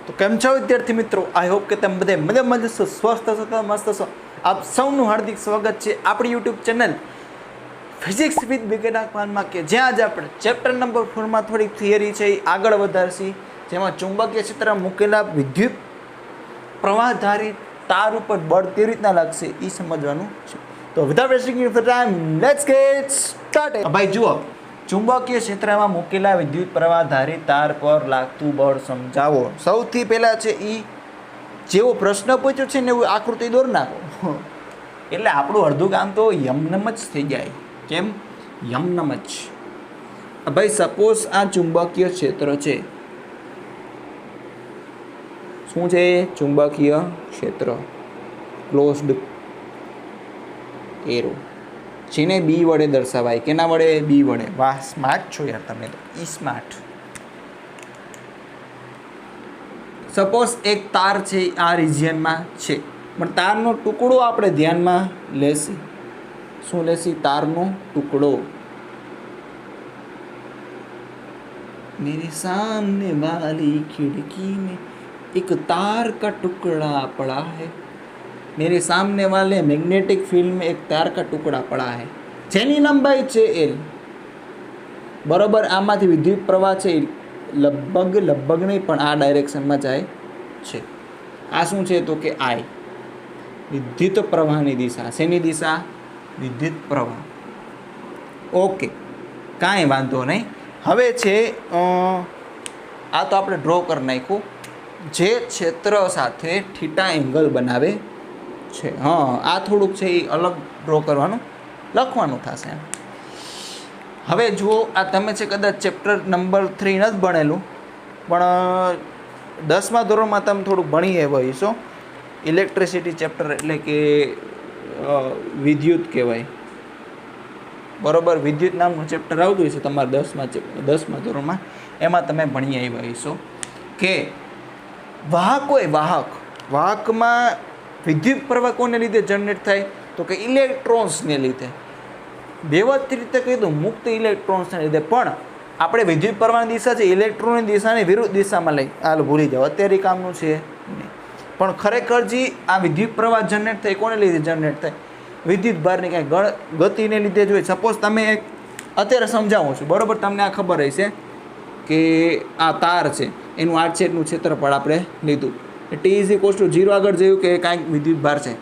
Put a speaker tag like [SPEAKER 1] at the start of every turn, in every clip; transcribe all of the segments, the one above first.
[SPEAKER 1] તો કેમ છો વિદ્યાર્થી મિત્રો, આઈ હોપ કે તમે બધે મજામાં જશો, સ્વસ્થ હશો તો મસ્ત હશો. આપ સૌનું હાર્દિક સ્વાગત છે આપણી યુટ્યુબ ચેનલ ફિઝિક્સ વિથ વિજ્ઞાનમાં, કે જ્યાં આજે આપણે ચેપ્ટર નંબર 4માં થોડીક થિયરી છે એ આગળ વધારશી, જેમાં ચુંબકીય ક્ષેત્રમાં મૂકેલા વિદ્યુત પ્રવાહધારી તાર ઉપર બળ કેવી રીતના લાગશે એ સમજવાનું છે. તો without wasting time let's gate started. ભાઈ જુઓ, ચુંબકીય ક્ષેત્રમાં મૂકેલા વિદ્યુત પ્રવાહધારી તાર પર લાગતું બળ સમજાવો. સૌથી પહેલાં છે એ જેવો પ્રશ્ન પૂછ્યો છે ને એવું આકૃતિ દોર નાખો, એટલે આપણું અડધું કામ તો યમનમ જ થઈ જાય. કેમ? યમનમ જ. ભાઈ સપોઝ આ ચુંબકીય ક્ષેત્ર છે. શું છે? ચુંબકીય ક્ષેત્ર ક્લોઝડ એરો, જેને બી વડે દર્શાવાય. કેના વડે? બી વડે. વાહ, સ્માર્ટ છો યાર તમે તો, ઈ સ્માર્ટ. સપોઝ એક તાર છે આ રિજિયનમાં છે, પણ તારનો ટુકડો આપણે ધ્યાનમાં લેશી. શું લેશી? તારનો ટુકડો. મેરે સામને વાલી ખિड़की में एक तार का टुकड़ा पड़ा है. मेरे सामने वाले मैग्नेटिक फील्ड में एक तार का टुकड़ा पड़ा है, જેની લંબાઈ છે L. બરોબર. આમાંથી વિદ્યુત પ્રવાહ છે લગભગ નહીં પણ આ ડાયરેક્શનમાં જાય છે. આ શું છે? તો કે I, વિદ્યુત પ્રવાહની દિશા. શેની દિશા? વિદ્યુત પ્રવાહ. ઓકે, કાંઈ વાંધો નહીં. હવે છે આ તો આપણે ડ્રો કરી નાખ્યું, જે ક્ષેત્ર સાથે થીટા એંગલ બનાવે છે. હા, આ થોડુંક છે એ અલગ ડ્રો કરવાનું, લખવાનું થશે. હવે જુઓ, આ તમે છે કદાચ ચેપ્ટર નંબર 3 નથી ભણેલું, પણ 10મા ધોરણમાં તમે થોડુંક ભણી આવ્યા હશો. ઇલેક્ટ્રિસિટી ચેપ્ટર એટલે કે વિદ્યુત કહેવાય. બરોબર. વિદ્યુત નામનું ચેપ્ટર આવતું હશે તમારે 10મા ધોરણમાં. એમાં તમે ભણી આવ્યા હશો કે વાહક હોય, વાહકમાં વિદ્યુત પ્રવાહ કોને લીધે જનરેટ થાય? તો કે ઇલેક્ટ્રોન્સને લીધે. વ્યવસ્થિત રીતે કહી દઉં, મુક્ત ઇલેક્ટ્રોન્સને લીધે. પણ આપણે વિદ્યુત પ્રવાહની દિશા છે ઇલેક્ટ્રોનની દિશાને વિરુદ્ધ દિશામાં લઈ, હાલ ભૂલી જાઓ, અત્યારે કામનું છે નહીં. પણ ખરેખર જે આ વિદ્યુત પ્રવાહ જનરેટ થાય કોને લીધે જનરેટ થાય? વિદ્યુત ભારની કાંઈ ગતિને લીધે જોઈએ. સપોઝ તમે એક અત્યારે સમજાવું છું, બરાબર? તમને આ ખબર હશે કે આ તાર છે, એનું આડછેદનું ક્ષેત્રફળ આપણે લીધું. T=0 આગળ જોયું કે કાંઈક વિદ્યુત ભાર છે.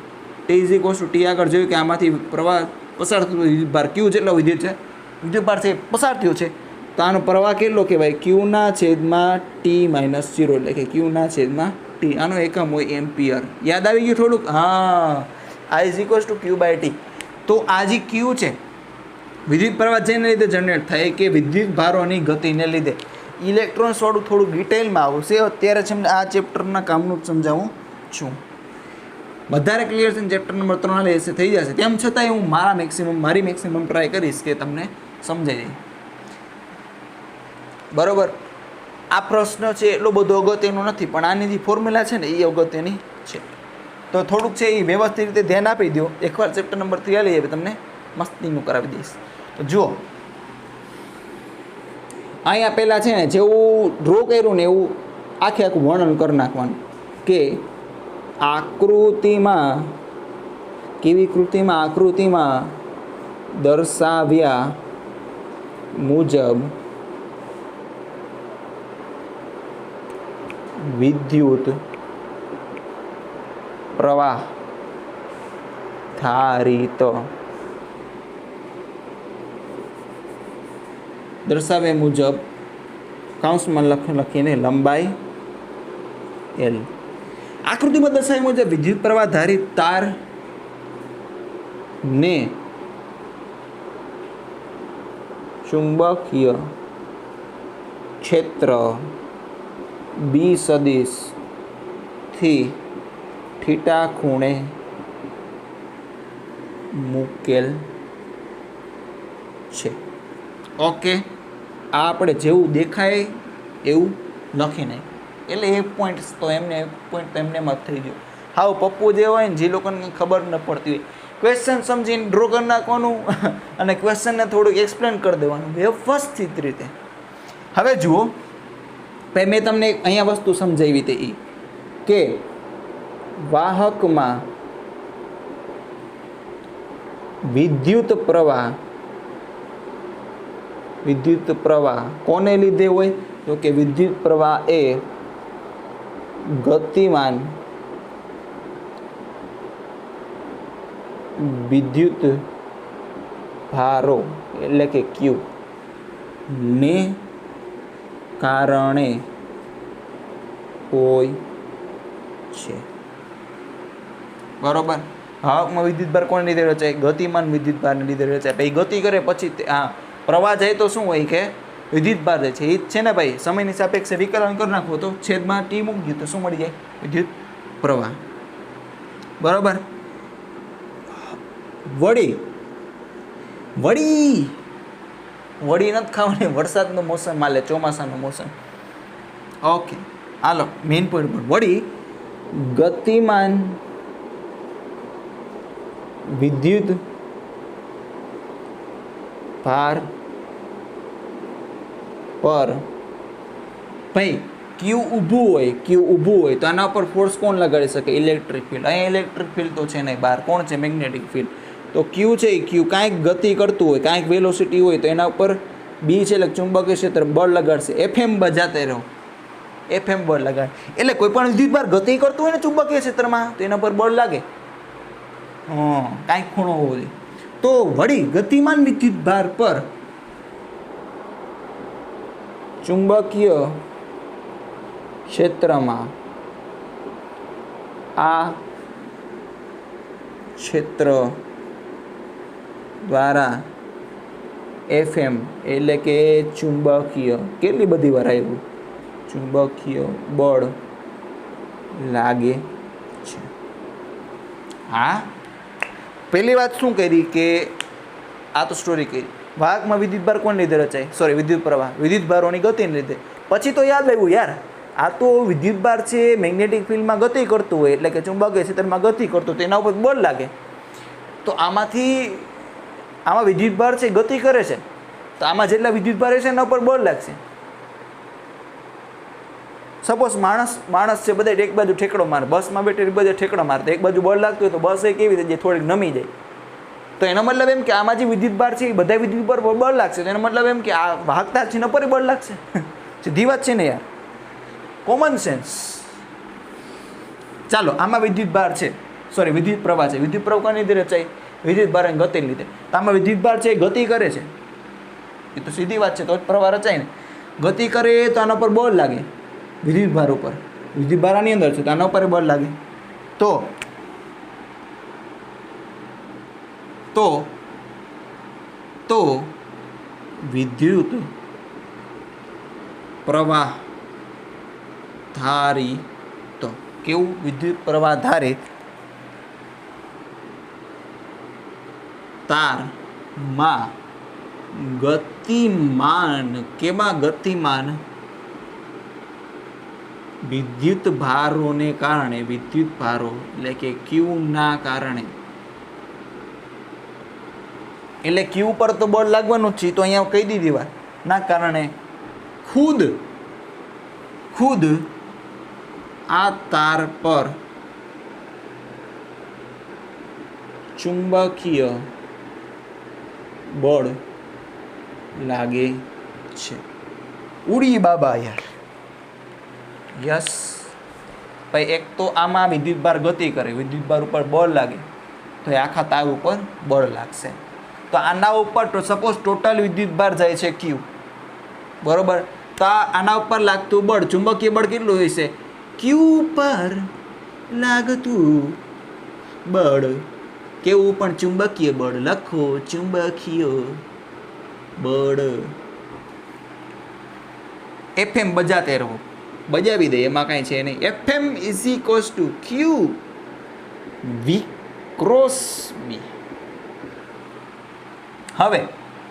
[SPEAKER 1] T=T આગળ જોયું કે આમાંથી પ્રવાહ પસાર થતો વિદ્યુત ભાર Q જેટલો વિદ્યુત ભાર છે પસાર થયો છે. તો આનો પ્રવાહ કેટલો કહેવાય? Q/T-0, એટલે કે Q/T. આનો એકમ હોય એમ્પિયર. યાદ આવી ગયું થોડુંક? હા, I=Q/T. તો આ જે Q છે, વિદ્યુત પ્રવાહ જેને લીધે જનરેટ થાય કે વિદ્યુત ભારોની ગતિને લીધે. ઇલેક્ટ્રોન્સ વાળું થોડું ડિટેલમાં આવશે. અત્યારે છે આ ચેપ્ટરના કામનું જ સમજાવું છું. વધારે ક્લિયર છે ચેપ્ટર નંબર 3 લેશે થઈ જશે. તેમ છતાંય હું મારી મેક્સિમમ ટ્રાય કરીશ કે તમને સમજાઈ જાય. બરોબર. આ પ્રશ્ન છે એટલો બધો અગત્યનો નથી, પણ આની જે ફોર્મ્યુલા છે ને એ અગત્યની છે. તો થોડુંક છે એ વ્યવસ્થિત રીતે ધ્યાન આપી દો. એકવાર ચેપ્ટર નંબર 3 લઈ આવે તમને મસ્તીનું કરાવી દઈશ. તો જુઓ, અહીંયા પહેલાં છે ને જેવું ડ્રો કર્યું ને એવું આખું વર્ણન કરી નાખવાનું કે આકૃતિમાં દર્શાવ્યા મુજબ વિદ્યુત પ્રવાહ ધારિત દર્શાવ્યા મુજબ કૌંસમાં લખીને લંબાઈ L. આકૃતિમાં દર્શાવ્યા મુજબ વિદ્યુત પ્રવાહ ધારિત તાર ને ચુંબકીય ક્ષેત્ર B સદિશ થી થીટા ખૂણે મૂકેલ છે. ઓકે, આ આપણે જેવું દેખાય એવું લખી નાખ્યું. એટલે એક પોઈન્ટ તો એમને એમ જ થઈ ગયો. હાવ પપ્પુ જે હોય ને, જે લોકોને ખબર ન પડતી હોય, ક્વેશ્ચન સમજીને ડ્રો કરી નાખવાનું અને ક્વેશ્ચનને થોડુંક એક્સપ્લેન કરી દેવાનું વ્યવસ્થિત રીતે. હવે જુઓ, ભાઈ મેં તમને અહીંયા વસ્તુ સમજાવી હતી એ કે વાહકમાં વિદ્યુત પ્રવાહ કોને લીધે હોય? તો કે વિદ્યુત પ્રવાહ એ ગતિમાન વિદ્યુત ભારો એટલે કે ક્યુ ને કારણે હોય છે. બરોબર. વાહકમાં વિદ્યુત ભાર કોને લીધે રચાય? ગતિમાન વિદ્યુત ભારને લીધે રચાય. પછી ગતિ કરે પછી પ્રવાહ જાય તો શું હોય કે વિદ્યુત ભાર જાય છે. એ જ છે ને ભાઈ. સમયની સાપેક્ષે વિકલન કરી નાખો તો છેદમાં ટી મૂકી તો શું મળી જાય? વિદ્યુત પ્રવાહ. બરોબર. વળી નથી ખાવાની. વરસાદનું મોસમ હાલે, ચોમાસાનું મોસમ. ઓકે હાલો મેઇન પોઈન્ટ પર. વળી ગતિમાન વિદ્યુત ભાર પર ભાઈ ક્યુ ઊભું હોય તો આના પર ફોર્સ કોણ લગાડી શકે? Electric field. અહીંયા ઇલેક્ટ્રિક ફિલ્ડ તો છે નહીં, બહાર કોણ છે? Magnetic field. તો ક્યુ છે એ ક્યુ કાંઈક ગતિ કરતું હોય, કાંઈક વેલોસિટી હોય તો એના ઉપર બી છે એટલે ચુંબકીય ક્ષેત્ર બળ લગાડશે. એફએમ બજાતે રહો, એફએમ બળ લગાડે. એટલે કોઈ પણ વિદ્યુતભાર ગતિ કરતું હોય ને ચુંબકીય ક્ષેત્રમાં તો એના પર બળ લાગે. કાંઈક ખૂણો હોવો જોઈએ. તો વળી ગતિમાન વિદ્યુતભાર પર ચુંબકીય ક્ષેત્રમાં આ ક્ષેત્ર દ્વારા એફએમ એટલે કે ચુંબકીય કેટલી બધી વાર આવ્યું? ચુંબકીય બળ લાગે છે. હા, પહેલી વાત શું કરી કે આ તો સ્ટોરી કરી. વાહકમાં વિદ્યુતભાર કોને લીધે રચાય? સોરી, વિદ્યુત પ્રવાહ વિદ્યુતભારોની ગતિને લીધે. પછી તો યાદ આવ્યું યાર, આ તો વિદ્યુતભાર છે મેગ્નેટિક ફિલ્ડમાં ગતિ કરતું હોય એટલે કે ચુંબકીય ક્ષેત્રમાં ગતિ કરતું તો એના ઉપર બળ લાગે. તો આમાં વિદ્યુતભાર છે ગતિ કરે છે તો આમાં જેટલા વિદ્યુતભાર છે એના ઉપર બળ લાગશે. સપોઝ માણસ છે બધા એક બાજુ ઠેકડો મારે, બસમાં બેઠે એક બાજુ ઠેકડો મારે તો એક બાજુ બળ લાગતું હોય તો બસ એ કેવી રીતે થોડીક નમી જાય. તો એનો મતલબ એમ કે આમાં જે વિદ્યુતભાર છે એ બધા વિદ્યુતભાર પર બળ લાગશે. તો એનો મતલબ એમ કે આ વાહકતા છે એના પર બળ લાગશે. સીધી વાત છે ને યાર, કોમન સેન્સ. ચાલો, આમાં વિદ્યુતભાર છે, સોરી વિદ્યુત પ્રવાહ છે. વિદ્યુત પ્રવાહ કોની લીધે રચાય? વિદ્યુતભાર અને ગતિને લીધે. તો આમાં વિદ્યુતભાર છે એ ગતિ કરે છે, એ તો સીધી વાત છે, તો જ પ્રવાહ રચાય ને. ગતિ કરે તો આના પર બળ લાગે, વિદ્યુતભાર ઉપર. વિદ્યુતભાર આની અંદર છે તો આના ઉપર બળ લાગે. તો વિદ્યુત પ્રવાહ ધારિત, કેવું? વિદ્યુત પ્રવાહ ધારિત તારમાં ગતિમાન, કેમાં ગતિમાન વિદ્યુત ભારોને કારણે, વિદ્યુત ભારો એટલે કે ક્યુ ના કારણે, એટલે ક્યુ પર તો બળ લાગવાનું જ છે, તો અહીંયા કહી દીધી વાત, ના કારણે ખુદ આ તાર પર ચુંબકીય બળ લાગે છે. ઉડી બાબા યાર. યસ ભાઈ, એક તો આમાં વિદ્યુતભાર ગતિ કરે, વિદ્યુતભાર ઉપર બળ લાગે તો એ આખા તાર ઉપર બળ લાગશે. તો આના ઉપર સપોઝ ટોટલ વિદ્યુતભાર જાય છે ક્યુ, બરોબર? તો આના ઉપર લાગતું બળ, ચુંબકીય બળ કેટલું હોય છે? ક્યુ પર લાગતું બળ, કેવું પણ ચુંબકીય બળ લખો, ચુંબકીય બળ. એફએમ બજાતે રહો, બજાવી દે, એમાં કાંઈ છે નહીં. FM is equals to Q V cross B. હવે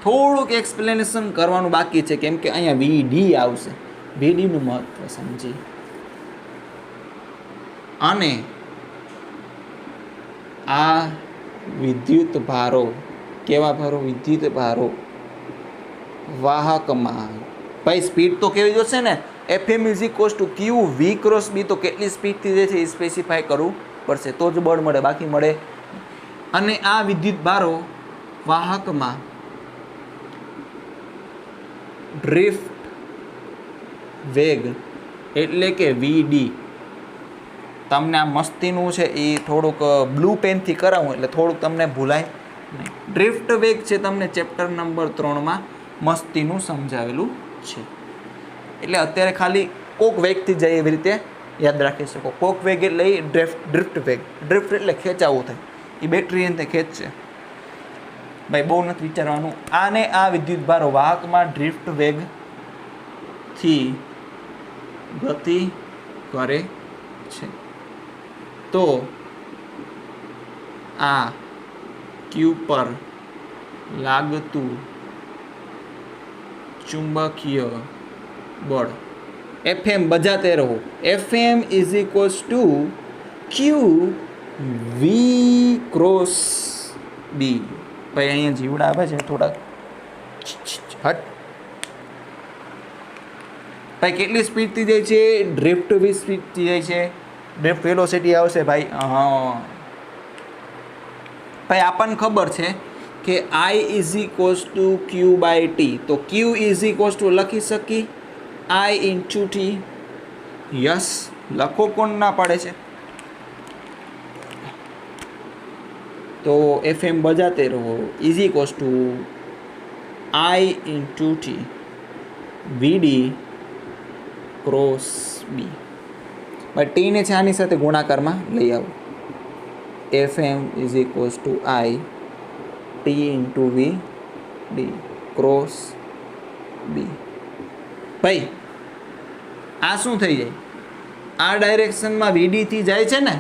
[SPEAKER 1] થોડુંક એક્સપ્લેનેશન કરવાનું બાકી છે, કેમ કે અહીંયા વીડી આવશે. વીડીનું મહત્વ સમજી. અને આ વિદ્યુત ભારો, કેવા ભારો? વિદ્યુત ભારો વાહકમાં, ભાઈ સ્પીડ તો કેવી જોશે ને, FM is equals to Q V cross B, તો કેટલી સ્પીડથી જાય છે એ સ્પેસિફાય કરવું પડશે તો જ બળ મળે, બાકી મળે. અને આ વિદ્યુત ભારો વાહકમાં ડ્રિફ્ટ વેગ એટલે કે VD, તમને આ મસ્તીનું છે એ થોડુંક બ્લુ પેનથી કરાવું એટલે થોડુંક તમને ભૂલાય નહીં. ડ્રિફ્ટ વેગ છે તમને ચેપ્ટર નંબર 3માં મસ્તીનું સમજાવેલું છે. એટલે અત્યારે ખાલી કોક વેગથી જાય એવી રીતે યાદ રાખી શકો. કોક વેગ એટલે ડ્રિફ્ટ વેગ. ડ્રિફ્ટ એટલે ખેંચાવું થાય, એ બેટરી એને ખેંચશે. ભાઈ બહુ નથી વિચારવાનું. આને આ વિદ્યુત ભારો વાહકમાં ડ્રિફ્ટ વેગથી ગતિ કરે છે. તો આ ક્યુ પર લાગતું ચુંબકીય બળ FM બજાતે રહો. FM is equals to Q V cross B. ભાઈ અહીંયા જીવડા આવે છે થોડાક, હટ. ભાઈ કેટલી સ્પીડથી જાય છે? ડ્રિફ્ટ વી સ્પીડથી જાય છે. ડ્રિફ્ટ વેલોસિટી આવશે ભાઈ. હા ભાઈ આપણને ખબર છે કે I is equals to Q by T. તો ક્યુ ઇઝ ઇક્વલ્સ ટુ લખી શકી I ઇન્ટુ ટી. યસ, લખો, કોણ ના પાડે છે? તો FM બજાતે રહો is equals to I into T VD cross B. ભાઈ ટીને છે આની સાથે ગુણાકારમાં લઈ આવો. FM is equals to I T into VD cross B. ભાઈ આ શું થઈ જાય? આ ડાયરેક્શનમાં VD થી જાય છે ને,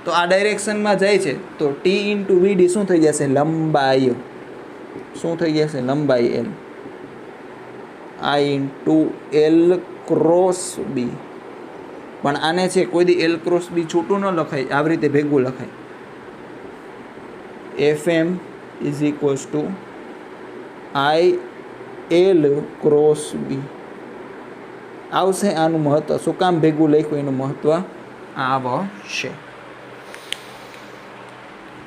[SPEAKER 1] તો આ ડાયરેક્શનમાં જાય છે તો T ઇન્ટુ VD શું થઈ જશે? લંબાઈ. શું થઈ જશે? લંબાઈ L. I into L cross B. પણ આને છે કોઈ દી L ક્રોસ બી છૂટું ન લખાય, આવી રીતે ભેગું લખાય. FM is equals to I L cross B આવશે. આનું મહત્વ શું કામ ભેગું લખ્યું એનું મહત્વ આવશે.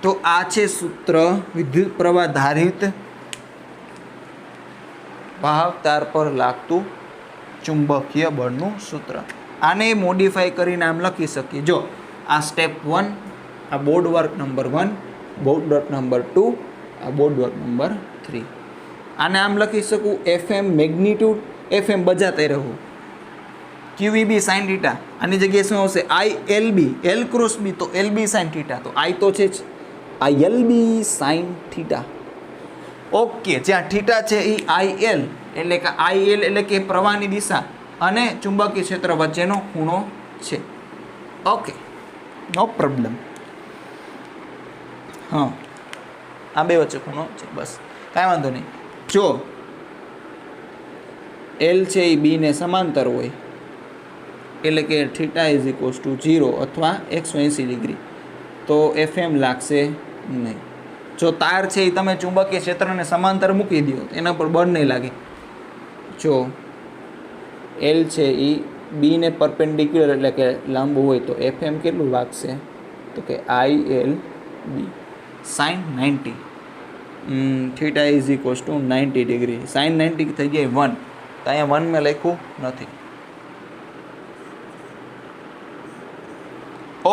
[SPEAKER 1] તો આ છે સૂત્ર વિદ્યુત પ્રવાહ ધારિત વાહક તાર પર લાગતું ચુંબકીય બળનું સૂત્ર. આને મોડિફાઈ કરીને આમ લખી શકીએ. જો આ સ્ટેપ 1, આ board work number 1, board work number 2, આ બોર્ડ વર્ક નંબર 3. આને આમ લખી શકું FM મેગ્નિટ્યુડ, FM બજાતે રહો QEB sin થીટા. આની જગ્યાએ શું આવશે? ILB, L ક્રોસ બી, તો LB sin થીટા. તો I તો છે જ, ILB sin થીટા. ઓકે, જ્યાં થીટા છે એ IL એટલે કે IL એટલે કે પ્રવાહની દિશા અને ચુંબકીય ક્ષેત્ર વચ્ચેનો ખૂણો છે. ઓકે, નો પ્રોબ્લેમ. હા, આ બે વચ્ચે ખૂણો છે, બસ કાંઈ વાંધો નહીં. જો L છે એ B ને સમાંતર હોય એટલે કે થીટા ઇઝ ઇક્વલ્સ ટુ 0 અથવા 180 ડિગ્રી, તો FM લાગશે નહીં. જો તાર છે એ તમે ચુંબકીય ક્ષેત્રને સમાંતર મૂકી દો તો એના પર બળ નહીં લાગે. જો L છે એ B ને પરપેન્ડિક્યુલર એટલે કે લાંબુ હોય તો FM કેટલું લાગશે? તો કે ILB sin 90. Theta is equals to 90 degree. sin 90 થઈ જાય 1, તો અહીંયા 1 મેં લખ્યું નથી.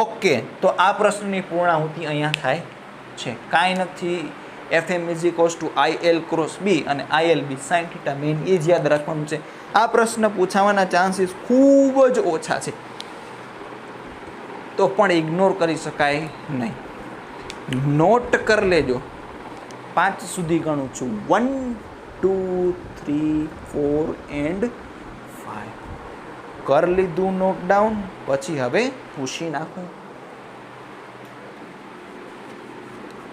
[SPEAKER 1] ઓકે, તો આ પ્રશ્નની પૂર્ણાહુતિ અહીંયા થાય છે. કાંઈ નથી. FM is equals to IL cross B અને ILB sin થીટા. મેઇન એ જ યાદ રાખવાનું છે. આ પ્રશ્ન પૂછાવાના ચાન્સીસ ખૂબ જ ઓછા છે, તો પણ ઇગ્નોર કરી શકાય નહીં. નોટ કરી લેજો. 5 સુધી ગણું છું. 1 2 3 4 એન્ડ 5 કરી લીધું નોટ ડાઉન. પછી હવે પૂછી નાખું.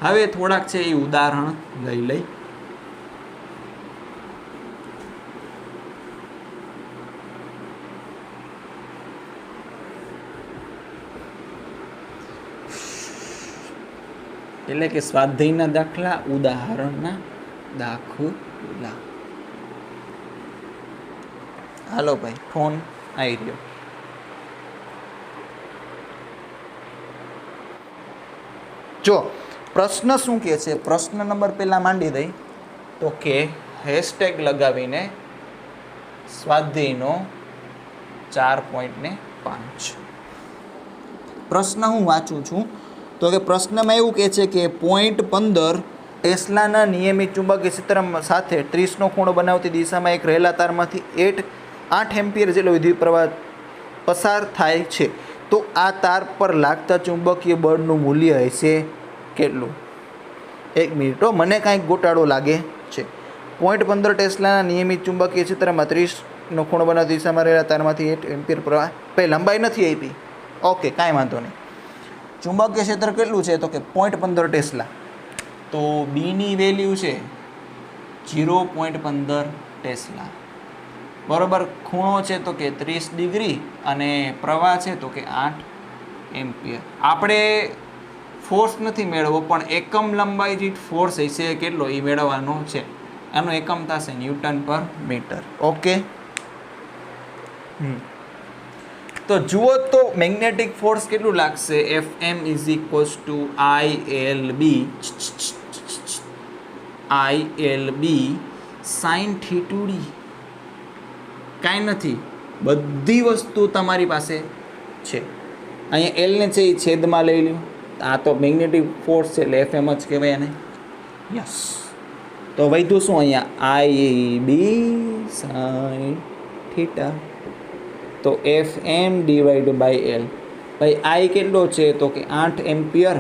[SPEAKER 1] હવે થોડાક છે એ ઉદાહરણ લઈ. એટલે કે સ્વાધ્યાયના દાખલા, ઉદાહરણના દાખલા. હાલો ભાઈ, ફોન આવી રહ્યો. જો પ્રશ્ન શું કહે છે, પ્રશ્ન નંબર પહેલાં માંડી દઈ તો કે હેશટેગ લગાવીને સ્વાધ્યાયનો 4.5 પ્રશ્ન હું વાંચું છું. તો કે પ્રશ્નમાં એવું કહે છે કે 0.15 ટેસ્લાના નિયમિત ચુંબકીય ક્ષેત્ર સાથે 30નો ખૂણો બનાવતી દિશામાં એક રહેલા તારમાંથી 8 એમ્પિયર જેટલો વિદ્યુત પ્રવાહ પસાર થાય છે. તો આ તાર પર લાગતા ચુંબકીય બળનું મૂલ્ય હશે કેટલું? 1 મિનિટ, મને કાંઈક ગોટાળો લાગે છે. 0.15 ટેસ્લાના નિયમિત ચુંબકીય ક્ષેત્રમાં 30નો ખૂણો બનાવતી દિશામાં રહેલા તારમાંથી 8 એમ્પિયર પ્રવાહ. ભાઈ લંબાઈ નથી આપી, ઓકે કાંઈ વાંધો નહીં. ચુંબકીય ક્ષેત્ર કેટલું છે તો કે 0.15 ટેસ્લા. તો બીની વેલ્યુ છે 0.15 ટેસ્લા, બરાબર. ખૂણો છે તો કે 30 ડિગ્રી અને પ્રવાહ છે તો કે 8 એમ્પિયર. આપણે ફોર્સ નથી મેળવવો, પણ એકમ લંબાઈ દીઠ ફોર્સ હશે કેટલો એ મેળવવાનો છે. એનો એકમ થશે ન્યૂટન પર મીટર. ઓકે, તો જુઓ તો મેગ્નેટિક ફોર્સ કેટલું લાગશે? Fm = ILB sin θ2d. કાંઈ નથી, બધી વસ્તુ તમારી પાસે છે. અહીંયા એલ ને છે એ છેદમાં લઈ લ્યો. આ તો મેગ્નેટિક ફોર્સ છે એટલે Fm જ કહેવાય એને. યસ, તો વધ્યું શું અહીંયા? IB sin θ. તો Fm / L. ભાઈ I કેટલો છે તો કે 8 એમ્પિયર,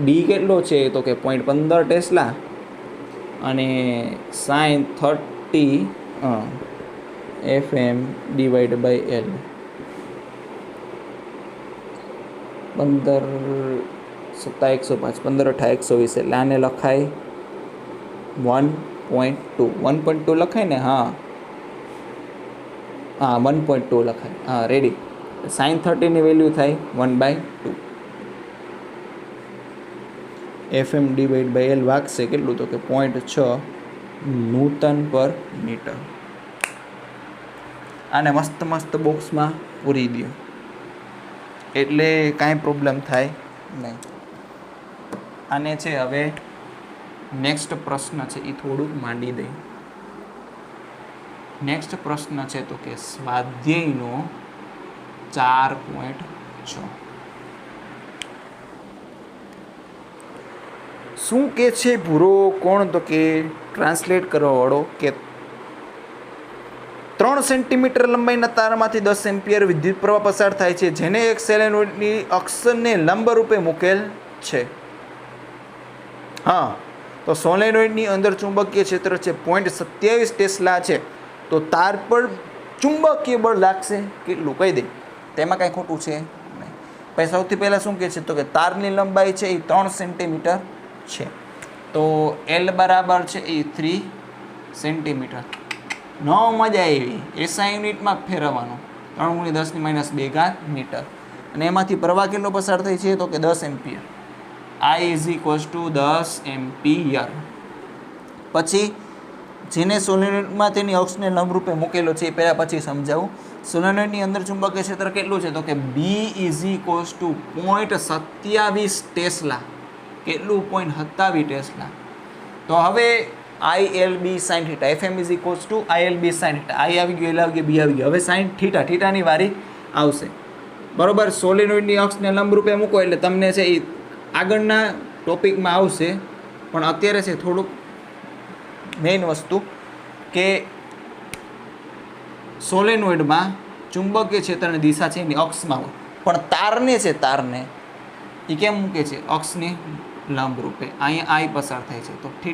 [SPEAKER 1] ડી કેટલો છે તો કે 0.15 ટેસ્લા અને sin 30 Fm / L 15 7 105 15 8 120 એટલે આને લખાય 1.2 લખાય ને? હા, 1.2 લખાય. હા, રેડી. sin 30 ની વેલ્યુ થાય 1/2. Fm / L વાગશે કેટલું તો કે 0.6 ન્યૂટન પર મીટર. આને મસ્ત બોક્સમાં પૂરી દો એટલે કાંઈ પ્રોબ્લેમ થાય નહીં. આને છે હવે નેક્સ્ટ પ્રશ્ન છે એ થોડુંક માંડી દઈ. નેક્સ્ટ પ્રશ્ન છે તો કે સ્વાધ્યાયનો 4.6 શું કે છે ભૂરો કોણ? તો કે ટ્રાન્સલેટ કરવા વાળો કે 3 સેન્ટીમીટર લંબાઈના તારમાંથી 10 એમ્પિયર વિદ્યુત પ્રવાહ પસાર થાય છે, જેને એક સોલેનોઇડની અક્ષને લંબ રૂપે મૂકેલ છે. હા, તો સોલેનોઇડની અંદર ચુંબકીય ક્ષેત્ર છે 0.27 ટેસ્લા છે. તો તાર પર ચુંબકીય બળ લાગશે કેટલું? કહી દે, તેમાં કાંઈ ખોટું છે નહીં. પછી સૌથી પહેલાં શું કહે છે તો કે તારની લંબાઈ છે એ 3 સેન્ટીમીટર છે. તો L બરાબર છે એ 3 સેન્ટીમીટર. ન મજા આવી, એસઆઈ યુનિટમાં ફેરવવાનું. 3 × 10⁻2 મીટર. અને એમાંથી પ્રવાહ કેટલો પસાર થાય છે તો કે 10 એમ્પિયર. I = 10 ampere. પછી જેને સોલેનોઇડમાં તેની અક્ષને લંબરૂપે મૂકેલો છે એ પહેલાં પછી સમજાવું. સોલેનોઇડની અંદર ચુંબકીય ક્ષેત્ર કેટલું છે તો કે B = 0.27 ટેસ્લા. કેટલું? 0.27 ટેસ્લા. તો હવે ILB sin θ. Fm = ILB sin θ. I આવી ગયો, L આવી ગયો, B આવી ગયો. હવે sin θ ની વારી આવશે, બરોબર. સોલેનોઇડની અક્ષને લંબરૂપે મૂકો એટલે તમને છે એ આગળના ટોપિકમાં આવશે, પણ અત્યારે છે થોડુંક મેઇન વસ્તુ કે સોલેનોઇડમાં ચુંબકીય ક્ષેત્રની દિશા છે એની અક્ષમાં હોય, પણ તારને છે તારને એ કેમ મૂકે છે? અક્ષની લંબ રૂપે. અહીંયા I પસાર થાય છે તો θ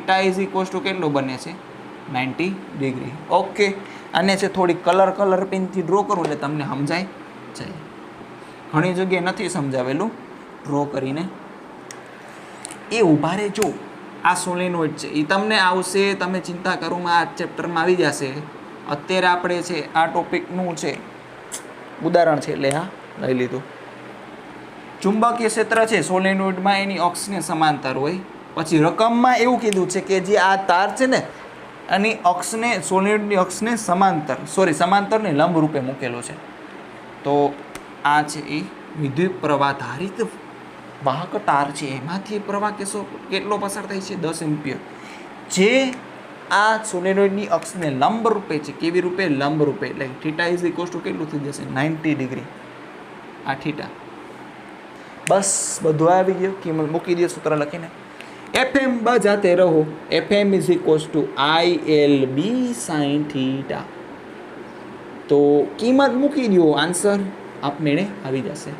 [SPEAKER 1] = કેટલું બને છે? 90 ડિગ્રી. ઓકે, આને છે થોડી કલર પેનથી ડ્રો કરું એટલે તમને સમજાય જાય. ઘણી જગ્યાએ નથી સમજાવેલું ડ્રો કરીને. એ ઊભા રહેજો, આ સોલેનોઇડ છે એ તમને આવશે, તમે ચિંતા કરોમાં આ ચેપ્ટરમાં આવી જશે. અત્યારે આપણે છે આ ટોપિકનું છે ઉદાહરણ છે એટલે આ લઈ લીધું. ચુંબકીય ક્ષેત્ર છે સોલેનોઇડમાં એની અક્ષને સમાંતર હોય. પછી રકમમાં એવું કીધું છે કે જે આ તાર છે ને અને અક્ષને સોલિડની અક્ષને સમાંતરને લંબ રૂપે મૂકેલો છે. તો આ છે એ વિદ્યુત પ્રવાહ ધારિત વાહક તાર છે, એમાંથી પ્રવાહ કેટલો પસાર થાય છે? 10 એમ્પિયર, જે આ સોલેનોઇડની અક્ષને લંબ રૂપે છે. કેવી રૂપે? લંબ રૂપે. એટલે થીટા ઇઝ ઇક્વલ ટુ કેટલું થઈ જશે? 90 ડિગ્રી. આ થીટા. બસ બધું આવી ગયું. કિંમત મૂકી દો સૂત્ર લખીને. FM બજાતે રહો. FM is equal to ILB sin theta. તો કિંમત મૂકી દો, આન્સર આપમેળે આવી જશે.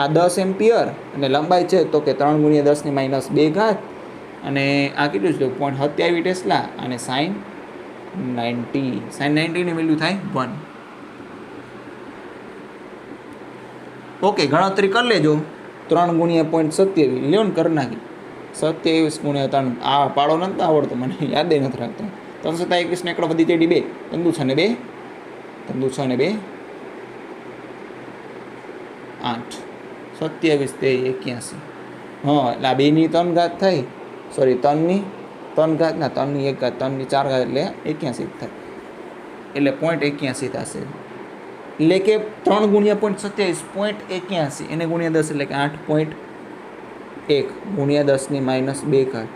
[SPEAKER 1] આ 10 એમ્પિયર અને લંબાઈ છે તો કે 3 × 10⁻2 અને આ કેટલું છે? 0.27 ટેસ્લા અને sin 90 ની વેલ્યુ થાય 1. ઓકે, ગણતરી કરી લેજો. 3 × 0.27 લ્યો ને કરી નાખી. 27 × 3. આ પાડો નથી આવડતો, મને યાદ નથી રાખતો. 321 ને એકડો વધી ચડી 2 તંદુ 6 ને 2 તંદુ 6 ને 2 8 27 તે 81. હા, એટલે આ 2 ની 3 ઘાત થઈ, સોરી 3 ની 3 ઘાત ના 3 ની 1 ઘાત 3 ની 4 ઘાત એટલે 81 થાય. એટલે 0.81 થશે. એટલે કે 3 × 0.27 0.81 એને ગુણ્યા 10 એટલે કે 8.1 × 10⁻2.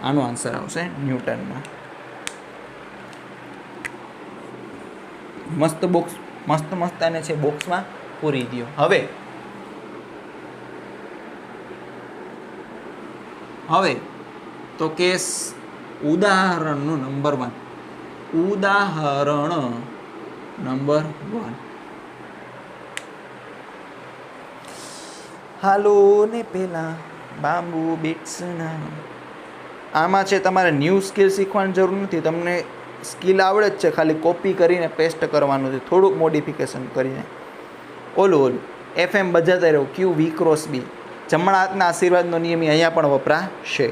[SPEAKER 1] આનો આન્સર આવશે ન્યૂટનમાં. મસ્ત બોક્સ, મસ્ત આને છે બોક્સમાં પૂરી દો. હવે તો કેસ ઉદાહરણનું નંબર 1. ઉદાહરણ નંબર 1. હાલો ને પેલા બાંબુ બીટ્સના. આમાં છે તમારે ન્યૂ સ્કિલ શીખવાની જરૂર નથી. તમને સ્કિલ આવડે જ છે, ખાલી કોપી કરીને પેસ્ટ કરવાનું છે, થોડુંક મોડિફિકેશન કરીને. ઓલું FM બજાતે રહ્યો. Q V × B. જમણા હાથના આશીર્વાદનો નિયમ અહીંયા પણ વપરાશે.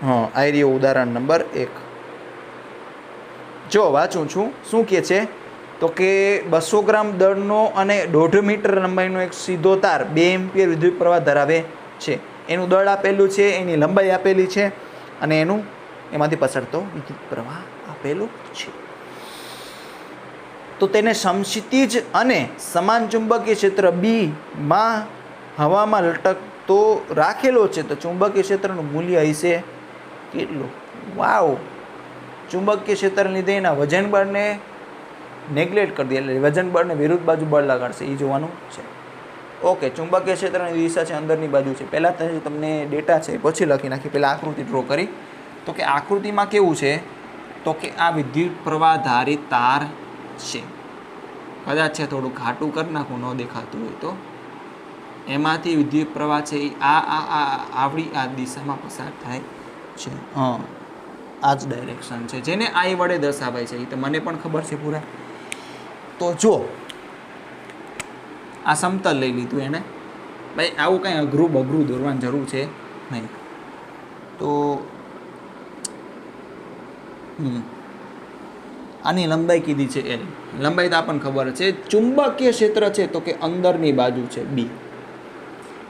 [SPEAKER 1] હા, આ રહ્યો ઉદાહરણ નંબર 1. જો વાંચું છું, શું કહે છે? તો કે 200 ગ્રામ દળનો અને 1.5 મીટર લંબાઈનો એક સીધો તાર 2 એમ્પિયર વિદ્યુત પ્રવાહ ધરાવે છે. એનું દળ આપેલું છે, એની લંબાઈ આપેલી છે અને એમાંથી પસારતો વિદ્યુત પ્રવાહ આપેલું છે. તો તેને સમક્ષિતિજ અને સમાન ચુંબકીય ક્ષેત્ર B માં હવામાં લટકતો રાખેલો છે. તો ચુંબકીય ક્ષેત્રનું મૂલ્ય હશે કેટલું? વાવ! ચુંબકીય ક્ષેત્રને લીધે એના વજન બળને નેગ્લેક્ટ કરી દે, એટલે વજન બળને વિરુદ્ધ બાજુ બળ લગાડશે, એ જોવાનું છે. ઓકે, ચુંબકીય ક્ષેત્રની દિશા છે અંદરની બાજુ છે. પહેલાં તમને ડેટા છે પછી લખી નાખી. પહેલાં આકૃતિ ડ્રો કરી. તો કે આકૃતિમાં કેવું છે? તો કે આ વિદ્યુત પ્રવાહ ધારિત તાર છે. કદાચ છે થોડું ઘાટું કરી નાખું, ન દેખાતું હોય તો. એમાંથી વિદ્યુત પ્રવાહ છે એ આવડી આ દિશામાં પસાર થાય છે. હા, આ જ ડાયરેક્શન છે, જેને I વડે દર્શાવાય છે. એ તો મને પણ ખબર છે પૂરા. તો જો આ સમતલ લઈ લીધું એને. ભાઈ આવું કંઈ અઘરું દોરવાની જરૂર છે નહીં. તો આની લંબાઈ કીધી છે L. લંબાઈ તો આપણને ખબર છે. ચુંબકીય ક્ષેત્ર છે તો કે અંદરની બાજુ છે B.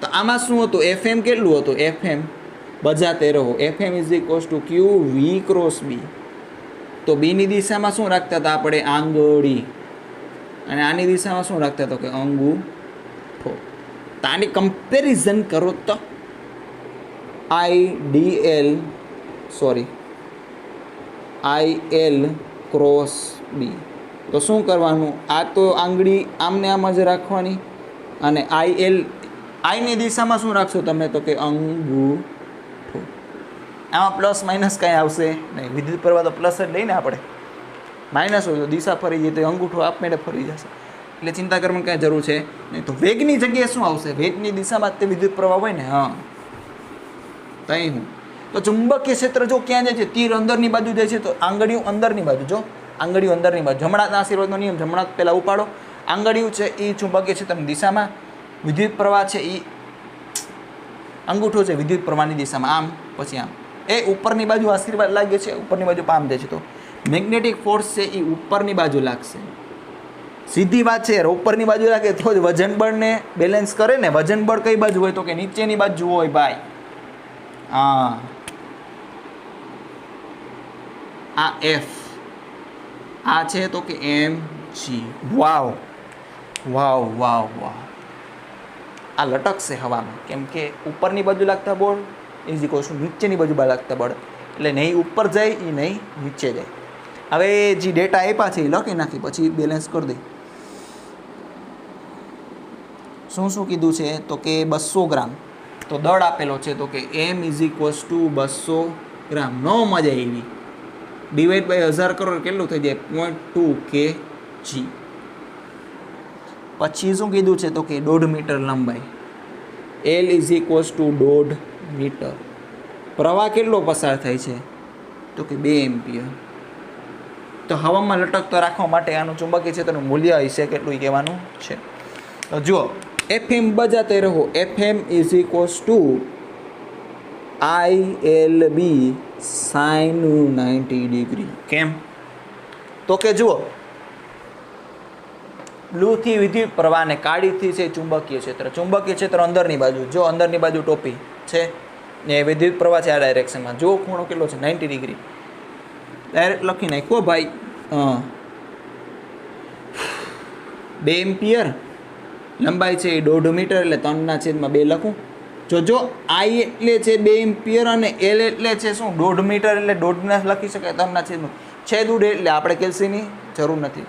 [SPEAKER 1] તો આમાં શું હતું? FM કેટલું હતું? FM બજાતે રહો. FM is equal to Q V × B. તો B ની દિશામાં શું રાખતા હતા આપણે? આંગળી. અને આની દિશામાં શું રાખતા હતા? કે અંગૂઠો. તો આની કમ્પેરિઝન કરો તો IL × B. તો શું કરવાનું? આ તો આંગળી આમને આમ જ રાખવાની અને I ની દિશામાં શું રાખશો તમે? તો કે અંગૂઠો. આમાં પ્લસ માઇનસ કાંઈ આવશે નહીં. વિદ્યુત પ્રવાહ તો પ્લસ જ લઈને આપણે. માઇનસ હોય તો દિશા ફરી જાય તો અંગૂઠો આપમેળે ફરી જશે. એટલે ચિંતા કરવાની કાંઈ જરૂર છે નહીં. તો વેગની જગ્યાએ શું આવશે? વેગની દિશામાં જ તે વિદ્યુત પ્રવાહ હોય ને. હા, તઈ હું તો ચુંબકીય ક્ષેત્ર જો ક્યાં જાય છે? તીર અંદરની બાજુ જાય છે તો આંગળીઓ અંદરની બાજુ. જો આંગળીઓ અંદરની બાજુ. જમણા આશીર્વાદનો નિયમ, જમણા પહેલાં ઉપાડો. આંગળીઓ છે એ ચુંબકીય ક્ષેત્રની દિશામાં, વિદ્યુત પ્રવાહ છે એ અંગૂઠો છે વિદ્યુત પ્રવાહની દિશામાં, આમ પછી આમ. એ ઉપરની બાજુ આશીર્વાદ લાગે છે, ઉપરની બાજુ પામ જાય છે. તો મેગ્નેટિક ફોર્સ છે એ ઉપરની બાજુ લાગશે. સીધી વાત છે, ઉપરની બાજુ લાગે તો જ વજન બળને બેલેન્સ કરે ને. વજન બળ કઈ બાજુ હોય? તો કે નીચેની બાજુ હોય ભાઈ. આ એફ, આ છે તો કે એમ જી. વાવ વાવ વાવ વાવ. આ લટકશે હવામાં, કેમ કે ઉપરની બાજુ લાગતા બળ ઇઝ ઇક્વલ્સ ટુ નીચેની બાજુ લાગતા બળ, એટલે નહીં ઉપર જાય એ નહીં નીચે જાય. હવે જે ડેટા આપ્યા છે એ લખી નાખી, પછી બેલેન્સ કરી દઈ. શું શું કીધું છે તો કે 200 ગ્રામ તો દળ આપેલો છે તો કે એમ ઇઝ ઇક્વલ્સ ટુ 200 ગ્રામ. નો મજા આવી. ડિવાઈડ બાય 1000 કરો કેટલું થઈ જાય 0.2 kg. પછી શું કીધું છે તો કે 1.5 મીટર લંબાઈ, L is equals to 1.5 metre. પ્રવાહ કેટલો પસાર થાય છે તો કે 2 એમ્પિયર. તો હવામાં લટકતો રાખવા માટે આનું ચુંબકીય ક્ષેત્રનું મૂલ્ય હશે કેટલું કહેવાનું છે. તો જુઓ FM બજાતે રહો, FM is equals to ILB sine 90 degree. કેમ તો કે જુઓ બ્લુથી વિદ્યુત પ્રવાહ અને કાળીથી છે ચુંબકીય ક્ષેત્ર. ચુંબકીય ક્ષેત્ર અંદરની બાજુ, જો અંદરની બાજુ ટોપી છે ને વિદ્યુત પ્રવાહ છે આ ડાયરેક્શનમાં. જો ખૂણો કેટલો છે 90 ડિગ્રી. ડાયરેક્ટ લખી નાખો ભાઈ. 2 એમ્પિયર લંબાઈ છે એ 1.5 મીટર, એટલે 3/2 લખું. જો I એટલે છે 2 એમ્પિયર અને L એટલે છે શું 1.5 મીટર, એટલે 1.5 લખી શકાય 3/2. છેદ ઉડે એટલે આપણે કેલ્સીની જરૂર નથી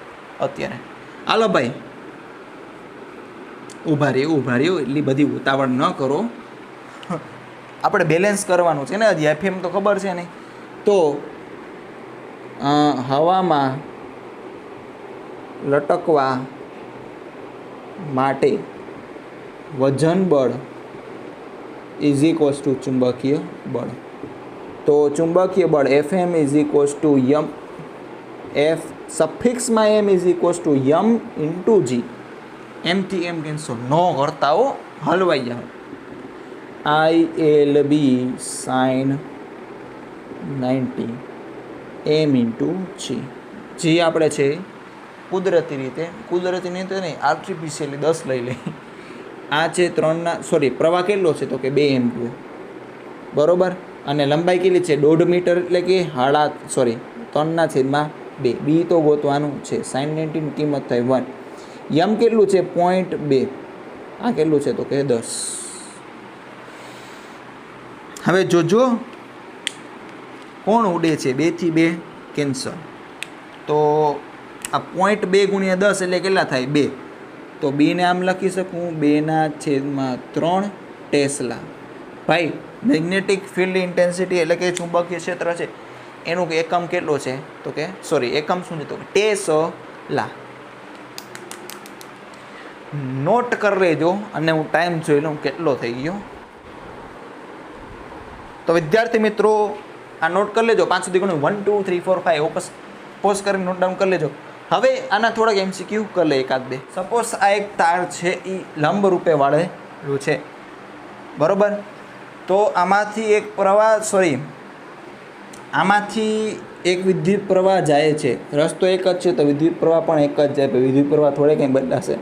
[SPEAKER 1] અત્યારે. હાલો ભાઈ ઊભા રહ્યો એટલી બધી ઉતાવળ ન કરો. આપણે બેલેન્સ કરવાનું છે ને, હજી FM તો ખબર છે નહીં. તો હવામાં લટકવા માટે વજન બળ ઇઝ ઇક્વલ્સ ટુ ચુંબકીય બળ. તો ચુંબકીય બળ FM ઇઝ ઇક્વલ્સ ટુ યમ, એફ સફિક્સમાં એમ ઇઝ ઇક્વલ્સ ટુ યમ ઇન્ટુ જી. એમથી એમ કેન્સલ ન કરતા હો, હલવાઈ જાઓ. ILB sine 90 M into G. G આપણે છે કુદરતી રીતે નહીં, આર્ટિફિશિયલી 10 લઈ લઈ. આ છે 3 પ્રવાહ કેટલો છે તો કે 2 એમ્પિયર બરોબર. અને લંબાઈ કેટલી છે 1.5 મીટર, એટલે કે 3/2. બી તો ગોતવાનું છે. સાઇન 90 કિંમત થાય 1. યમ કેટલું છે 0.2. આ કેટલું છે તો કે 10. હવે જોજો કોણ ઉડે છે, 2 થી 2 કેન્સલ. તો આ 0.2 ગુણ્યા 10 એટલે કેટલા થાય 2. તો બીને આમ લખી શકું 2/3 ટેસ્લા. ભાઈ મેગ્નેટિક ફિલ્ડ ઇન્ટેન્સિટી એટલે કે ચુંબકીય ક્ષેત્ર છે એનું એકમ કેટલો છે તો કે એકમ શું છે તો કે ટેસ્લા. નોટ કરી લેજો અને હું ટાઈમ જોઈ લઉં કેટલો થઈ ગયો. તો વિદ્યાર્થી મિત્રો આ નોટ કરી લેજો. 5 સુધી ગણું 1 2 3 4 5 પોઝ કરીને નોટ ડાઉન કરી લેજો. હવે આના થોડાક MCQ કરી લે, 1-2. સપોઝ આ એક તાર છે એ લંબ રૂપે વાળેલું છે બરોબર. તો આમાંથી એક વિદ્યુત પ્રવાહ જાય છે. રસ્તો એક જ છે તો વિદ્યુત પ્રવાહ પણ એક જ જાય. વિદ્યુત પ્રવાહ થોડે કંઈ બદલાશે.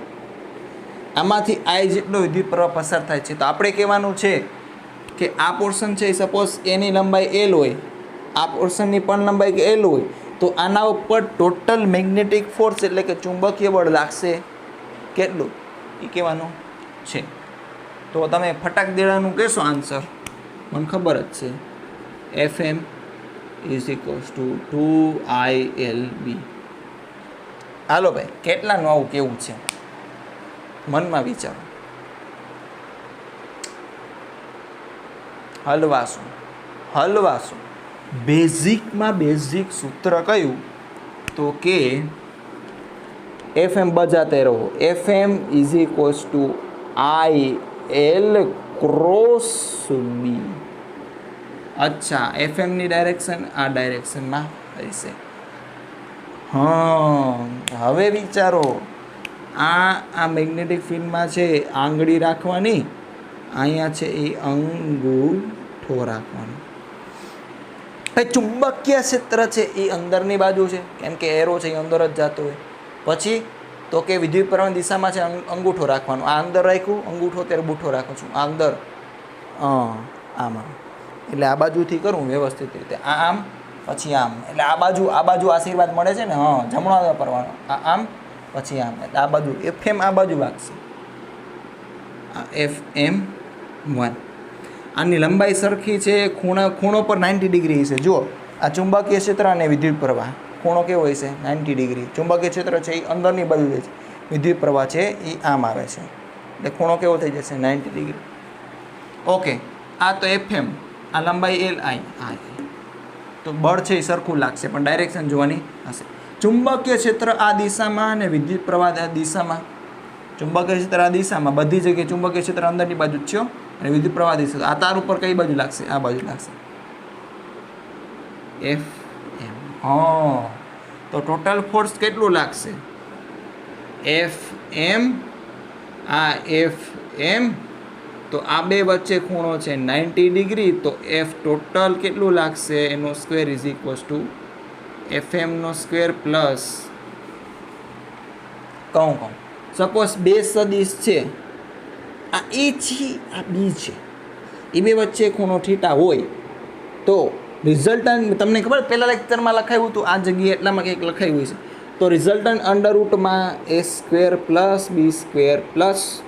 [SPEAKER 1] આમાંથી I જેટલો વિદ્યુત પ્રવાહ પસાર થાય છે. તો આપણે કહેવાનું છે કે આ પોર્શન છે સપોઝ એની લંબાઈ L હોય, આ પોર્શનની પણ લંબાઈ L હોય, તો આના ઉપર ટોટલ મેગ્નેટિક ફોર્સ એટલે કે ચુંબકીય બળ લાગશે કેટલું એ કહેવાનું છે. તો તમે ફટાક દેડાનું કહેશો આન્સર, મને ખબર જ છે. FM is equals to 2ILB. હાલો ભાઈ કેટલાનું આવું કેવું છે મનમાં વિચારો. હલવાશું. બેઝિકમાં બેઝિક સૂત્ર કયું તો કે FM બજાતે રહો, FM is equals to IL cross B. અચ્છા FMની ડાયરેક્શન આ ડાયરેક્શનમાં રહેશે. હવે વિચારો, આ મેગ્નેટિક ફિલ્ડમાં છે આંગળી રાખવાની, અહીંયા છે એ અંગૂઠો રાખવાનો. ભાઈ ચુંબકીય ક્ષેત્ર છે એ અંદરની બાજુ છે કેમ કે એરો છે એ અંદર જ જતો હોય. પછી તો કે વિદ્યુત પ્રવાહની દિશામાં છે અંગૂઠો રાખવાનો. આ અંદર રાખ્યું અંગૂઠો, ત્યારે બૂઠો રાખું છું આ અંદર આમાં. એટલે આ બાજુથી કરું વ્યવસ્થિત રીતે, આ આમ પછી આમ, એટલે આ બાજુ આશીર્વાદ મળે છે ને, હા જમણો હાથ વાપરવાનો, આ આમ પછી આમ, એટલે આ બાજુ FM આ બાજુ વાગશે, આ FM1. આની લંબાઈ સરખી છે, ખૂણો પર 90 ડિગ્રી છે. જુઓ આ ચુંબકીય ક્ષેત્ર અને વિદ્યુત પ્રવાહ, ખૂણો કેવો હોય છે 90 ડિગ્રી. ચુંબકીય ક્ષેત્ર છે એ અંદરની બાજુ જાય છે, વિદ્યુત પ્રવાહ છે એ આમ આવે છે, એટલે ખૂણો કેવો થઈ જશે 90 ડિગ્રી. ઓકે, આ તો FM, આ લંબાઈ LI, આ તો બળ છે એ સરખું લાગશે પણ ડાયરેક્શન જોવાની હશે. ચુંબકીય ક્ષેત્ર આ દિશામાં અને વિદ્યુત પ્રવાહ આ દિશામાં. ચુંબકીય ક્ષેત્ર આ દિશામાં, બધી જગ્યાએ ચુંબકીય ક્ષેત્ર અંદરની બાજુ જ છે અને વિદ્યુત પ્રવાહ દિશા. આ તાર ઉપર કઈ બાજુ લાગશે? આ બાજુ લાગશે, FM. હા, તો ટોટલ ફોર્સ કેટલું લાગશે? FM, આ FM, તો આ બે વચ્ચે ખૂણો છે 90 ડિગ્રી, તો F ટોટલ કેટલું લાગશે? એનો square is equals to FM નો સ્ક્વેર પ્લસ કહું સપોઝ બે સદિશ છે, આ એ છે આ બી છે, એ બે વચ્ચે ખૂણો થીટા હોય તો રિઝલ્ટન્ટ તમને ખબર પહેલા લેક્ચરમાં લખાયું હતું, આ જગ્યાએ એટલામાં કંઈક લખાયું છે, તો રિઝલ્ટન્ટ અંડર રૂટમાં A square plus B square plus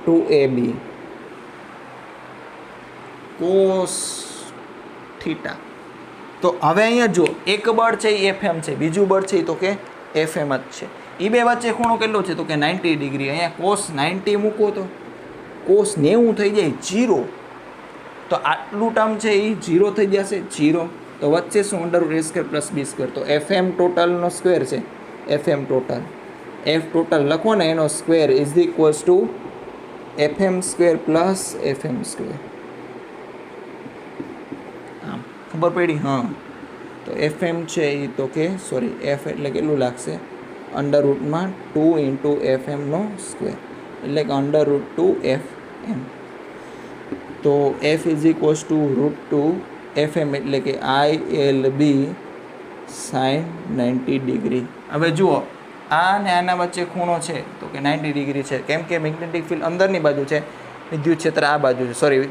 [SPEAKER 1] 2AB cos theta. તો હવે અહીંયા જો એક બળ છે એ FM છે, બીજું બળ છે તો કે FM જ છે. એ બે વચ્ચે ખૂણો કેટલો છે? તો કે 90 ડિગ્રી. અહીંયા કોસ 90 મૂકો તો કોસ 90 થઈ જાય 0, તો આટલું ટર્મ છે એ 0 થઈ જશે 0. તો વચ્ચે શું? Under route A square plus B square. તો FM ટોટલનો સ્ક્વેર છે, FM ટોટલ, F ટોટલ લખો ને એનો square is equals to FM square plus FM square. આમ ખબર પડી? હા, તો FM છે એ તો કે સોરી F એટલે કેટલું લાગશે? અંડર રૂટમાં 2 ઇન્ટુ FM નો સ્ક્વેર, એટલે કે અંડર રૂટ 2 FM. તો F ઇઝ ઇક્વલ્સ ટુ રૂટ 2 FM એટલે કે ILB સાઇન 90 ડિગ્રી. હવે જુઓ આ ને આના વચ્ચે ખૂણો છે તો કે 90 ડિગ્રી છે, કેમ કે મેગ્નેટિક ફિલ્ડ અંદરની બાજુ છે, વિદ્યુત ક્ષેત્ર આ બાજુ છે, સોરી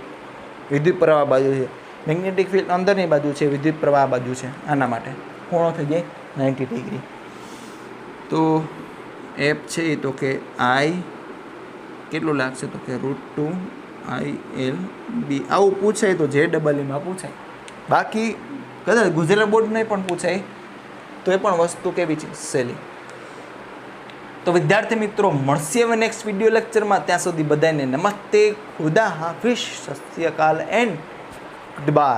[SPEAKER 1] વિદ્યુત પ્રવાહ આ બાજુ છે. મેગ્નેટિક ફિલ્ડ અંદરની બાજુ છે, વિદ્યુત પ્રવાહ આ બાજુ છે, આના માટે ખૂણો થઈ જાય 90 ડિગ્રી. તો F છે તો કે I કેટલું લાગશે? તો કે રૂટ 2 ILB. આવું પૂછાય તો JEEમાં પૂછાય, બાકી કદાચ ગુજરાત બોર્ડ નહીં પણ પૂછાય તો એ પણ વસ્તુ કેવી છે? સહેલી. તો વિદ્યાર્થી મિત્રો મળશે હવે નેક્સ્ટ વિડીયો લેક્ચરમાં. ત્યાં સુધી બધાને નમસ્તે, ખુદા હાફિઝ, સત શ્રી અકાલ એન્ડ ગુડ બાય.